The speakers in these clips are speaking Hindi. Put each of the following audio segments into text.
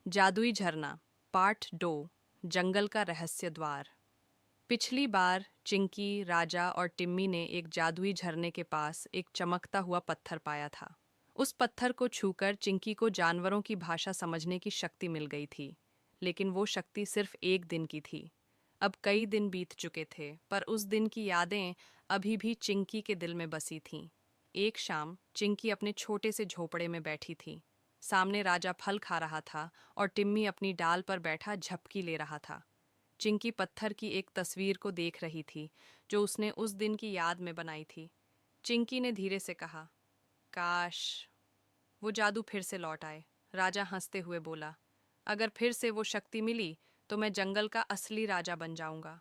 जादुई झरना पार्ट 2 जंगल का रहस्य द्वार। पिछली बार चिंकी, राजा और टिम्मी ने एक जादुई झरने के पास एक चमकता हुआ पत्थर पाया था। उस पत्थर को छूकर चिंकी को जानवरों की भाषा समझने की शक्ति मिल गई थी, लेकिन वो शक्ति सिर्फ एक दिन की थी। अब कई दिन बीत चुके थे, पर उस दिन की यादें अभी भी चिंकी के दिल में बसी थीं। एक शाम चिंकी अपने छोटे से झोपड़े में बैठी थी। सामने राजा फल खा रहा था और टिम्मी अपनी डाल पर बैठा झपकी ले रहा था। चिंकी पत्थर की एक तस्वीर को देख रही थी, जो उसने उस दिन की याद में बनाई थी। चिंकी ने धीरे से कहा, काश वो जादू फिर से लौट आए। राजा हंसते हुए बोला, अगर फिर से वो शक्ति मिली तो मैं जंगल का असली राजा बन जाऊंगा।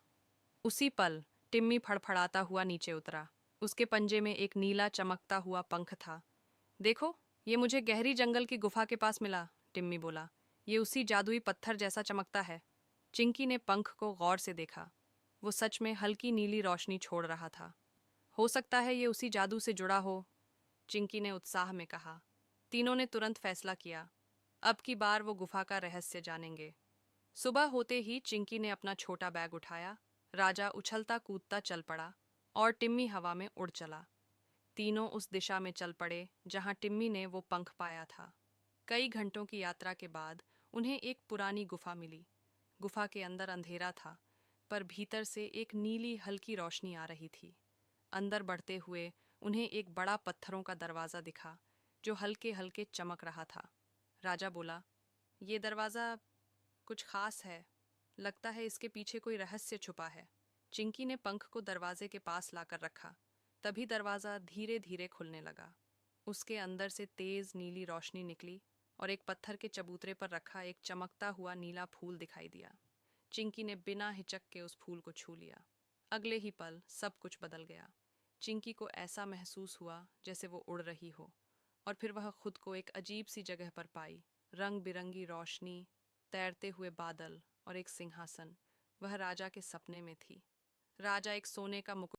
उसी पल टिम्मी फड़फड़ाता हुआ नीचे उतरा। उसके पंजे में एक नीला चमकता हुआ पंख था। देखो, ये मुझे गहरी जंगल की गुफा के पास मिला, टिम्मी बोला। ये उसी जादुई पत्थर जैसा चमकता है। चिंकी ने पंख को गौर से देखा। वो सच में हल्की नीली रोशनी छोड़ रहा था। हो सकता है ये उसी जादू से जुड़ा हो, चिंकी ने उत्साह में कहा। तीनों ने तुरंत फैसला किया, अब की बार वो गुफा का रहस्य जानेंगे। सुबह होते ही चिंकी ने अपना छोटा बैग उठाया। राजा उछलता कूदता चल पड़ा और टिम्मी हवा में उड़ चला। तीनों उस दिशा में चल पड़े जहां टिम्मी ने वो पंख पाया था। कई घंटों की यात्रा के बाद उन्हें एक पुरानी गुफा मिली। गुफा के अंदर अंधेरा था, पर भीतर से एक नीली हल्की रोशनी आ रही थी। अंदर बढ़ते हुए उन्हें एक बड़ा पत्थरों का दरवाज़ा दिखा, जो हल्के हल्के चमक रहा था। राजा बोला, ये दरवाज़ा कुछ खास है। लगता है इसके पीछे कोई रहस्य छुपा है। चिंकी ने पंख को दरवाजे के पास लाकर रखा। तभी दरवाज़ा धीरे धीरे खुलने लगा। उसके अंदर से तेज नीली रोशनी निकली और एक पत्थर के चबूतरे पर रखा एक चमकता हुआ नीला फूल दिखाई दिया। चिंकी ने बिना हिचक के उस फूल को छू लिया। अगले ही पल सब कुछ बदल गया। चिंकी को ऐसा महसूस हुआ जैसे वो उड़ रही हो, और फिर वह खुद को एक अजीब सी जगह पर पाई। रंग बिरंगी रोशनी, तैरते हुए बादल और एक सिंहासन। वह राजा के सपने में थी। राजा एक सोने का मुकुट